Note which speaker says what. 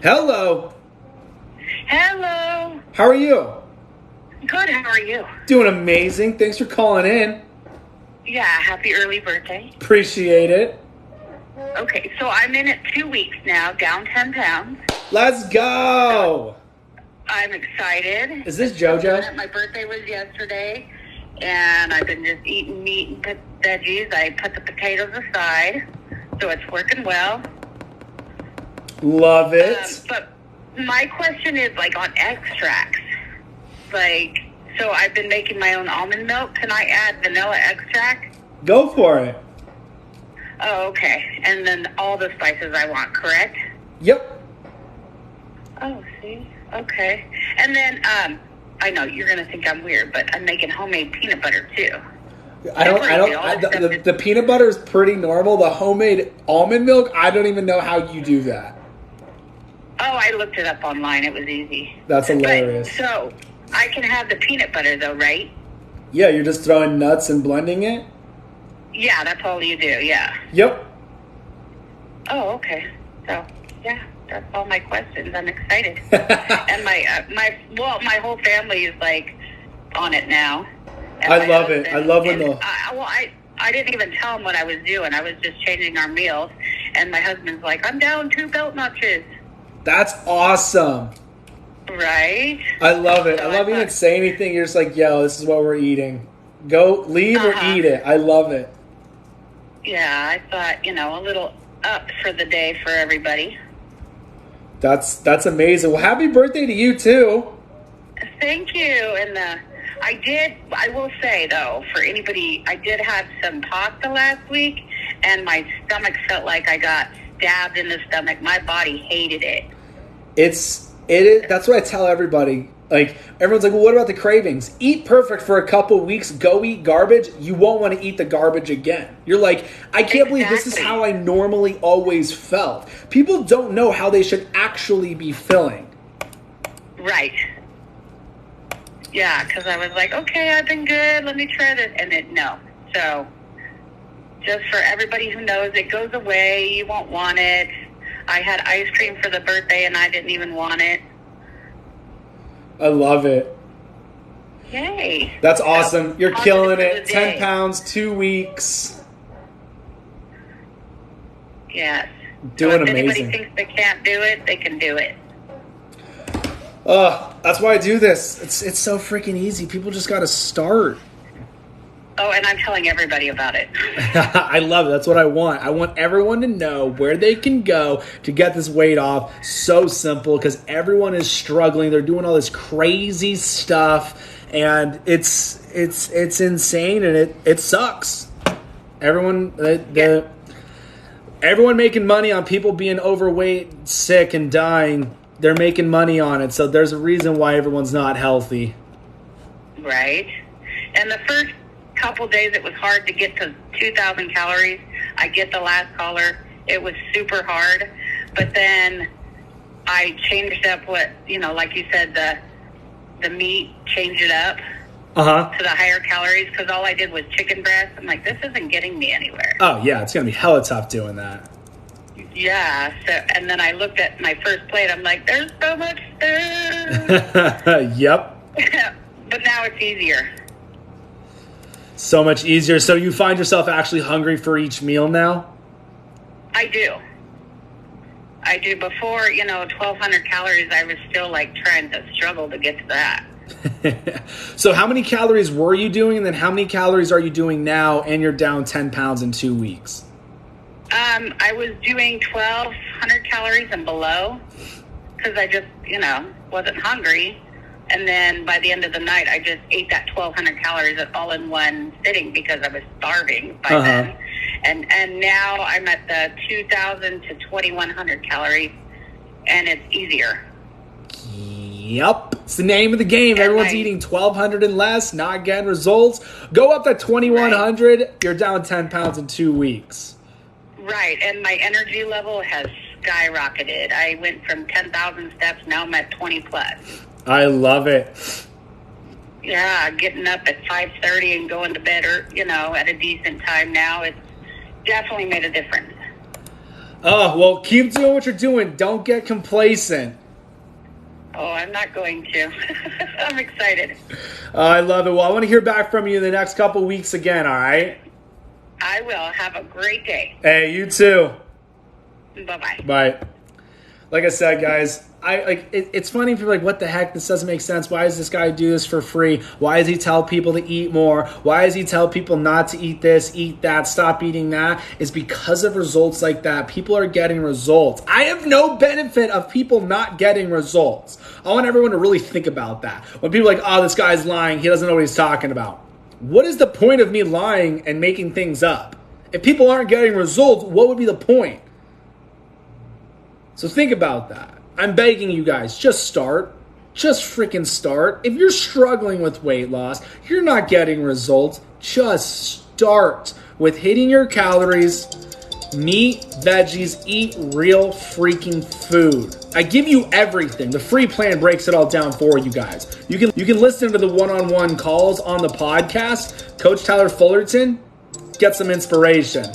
Speaker 1: Hello.
Speaker 2: Hello.
Speaker 1: How are you?
Speaker 2: Good, how are you?
Speaker 1: Doing amazing. Thanks for calling in.
Speaker 2: Yeah, happy early birthday.
Speaker 1: Appreciate it.
Speaker 2: Okay, so I'm in it 2 weeks now, down 10 pounds.
Speaker 1: Let's go.
Speaker 2: I'm excited.
Speaker 1: Is this JoJo?
Speaker 2: My birthday was yesterday, and I've been just eating meat and veggies. I put the potatoes aside, so it's working well.
Speaker 1: Love it.
Speaker 2: But my question is, like, on extracts. Like, so I've been making my own almond milk. Can I add vanilla extract?
Speaker 1: Go for it.
Speaker 2: Oh, okay. And then all the spices I want, correct?
Speaker 1: Yep.
Speaker 2: Oh, see? Okay. And then, I know you're going to think I'm weird, but I'm making homemade peanut butter, too.
Speaker 1: The peanut butter is pretty normal. The homemade almond milk, I don't even know how you do that.
Speaker 2: Oh, I looked it up online. It was easy.
Speaker 1: That's hilarious.
Speaker 2: But, so, I can have the peanut butter, though, right?
Speaker 1: Yeah, you're just throwing nuts and blending it?
Speaker 2: Yeah, that's all you do, yeah.
Speaker 1: Yep.
Speaker 2: Oh, okay. So, yeah, that's all my questions. I'm excited. And my whole family is, like, on it now. And
Speaker 1: I love it. I love when
Speaker 2: I didn't even tell him what I was doing. I was just changing our meals. And my husband's like, I'm down 2 belt notches.
Speaker 1: That's awesome.
Speaker 2: Right?
Speaker 1: I love it. I love you didn't say anything. You're just like, yo, this is what we're eating. Go, leave or eat it. I love it.
Speaker 2: Yeah, I thought, a little up for the day for everybody.
Speaker 1: That's amazing. Well, happy birthday to you, too.
Speaker 2: Thank you. And I will say, though, for anybody, I did have some pasta last week, and my stomach felt like I got stabbed in the stomach. My body hated it. It
Speaker 1: is. That's what I tell everybody. Like, everyone's like, well, what about the cravings? Eat perfect for a couple weeks. Go eat garbage. You won't want to eat the garbage again. You're like, I can't believe this is how I normally always felt. People don't know how they should actually be feeling.
Speaker 2: Right. Yeah, because I was like, okay, I've been good. Let me try this. And no. So, just for everybody who knows, it goes away. You won't want it. I had ice cream for the birthday, and I didn't even want it.
Speaker 1: I love it.
Speaker 2: Yay.
Speaker 1: That's awesome. You're killing it. 10 pounds, 2 weeks.
Speaker 2: Yes.
Speaker 1: Doing
Speaker 2: amazing. If anybody thinks they can't do it, they can do it.
Speaker 1: That's why I do this. It's so freaking easy. People just got to start.
Speaker 2: Oh, and I'm telling everybody about it.
Speaker 1: I love it. That's what I want. I want everyone to know where they can go to get this weight off. So simple, because everyone is struggling. They're doing all this crazy stuff, and it's insane, and it sucks. Everyone making money on people being overweight, sick, and dying. They're making money on it, so there's a reason why everyone's not healthy.
Speaker 2: Right. And the first couple days it was hard to get to 2,000 calories. I get the last caller. It was super hard. But then I changed up what, like you said, the meat, changed it up to the higher calories, because all I did was chicken breast. I'm like, this isn't getting me anywhere.
Speaker 1: Oh, yeah, it's going to be hella tough doing that.
Speaker 2: Yeah, and then I looked at my first plate. I'm like, there's so much food.
Speaker 1: Yep.
Speaker 2: But now it's easier.
Speaker 1: So much easier. So you find yourself actually hungry for each meal now?
Speaker 2: I do. Before, 1,200 calories, I was still like trying to struggle to get to that.
Speaker 1: So how many calories were you doing, and then how many calories are you doing now, and you're down 10 pounds in 2 weeks?
Speaker 2: I was doing 1,200 calories and below, because I just, wasn't hungry. And then by the end of the night, I just ate that 1,200 calories all in one sitting, because I was starving by then. And now I'm at the 2,000 to 2,100 calories, and it's easier.
Speaker 1: Yep. It's the name of the game. And everyone's eating 1,200 and less, not getting results. Go up to 2,100. Right. You're down 10 pounds in 2 weeks.
Speaker 2: Right. And my energy level has skyrocketed. I went from 10,000 steps. Now I'm at 20 plus.
Speaker 1: I love it.
Speaker 2: Yeah, getting up at 5:30 and going to bed, at a decent time now, it's definitely made a difference.
Speaker 1: Oh, well, keep doing what you're doing. Don't get complacent.
Speaker 2: Oh, I'm not going to. I'm excited.
Speaker 1: I love it. Well, I want to hear back from you in the next couple weeks again, all right?
Speaker 2: I will. Have a great day.
Speaker 1: Hey, you too.
Speaker 2: Bye-bye.
Speaker 1: Bye. Like I said, guys, it's funny if you're like, what the heck? This doesn't make sense. Why does this guy do this for free? Why does he tell people to eat more? Why does he tell people not to eat this, eat that, stop eating that? It's because of results like that. People are getting results. I have no benefit of people not getting results. I want everyone to really think about that. When people are like, oh, this guy's lying, he doesn't know what he's talking about. What is the point of me lying and making things up? If people aren't getting results, what would be the point? So think about that. I'm begging you guys, just start. Just freaking start. If you're struggling with weight loss, you're not getting results, just start with hitting your calories, meat, veggies, eat real freaking food. I give you everything. The free plan breaks it all down for you guys. You can listen to the one-on-one calls on the podcast. Coach Tyler Fullerton, get some inspiration.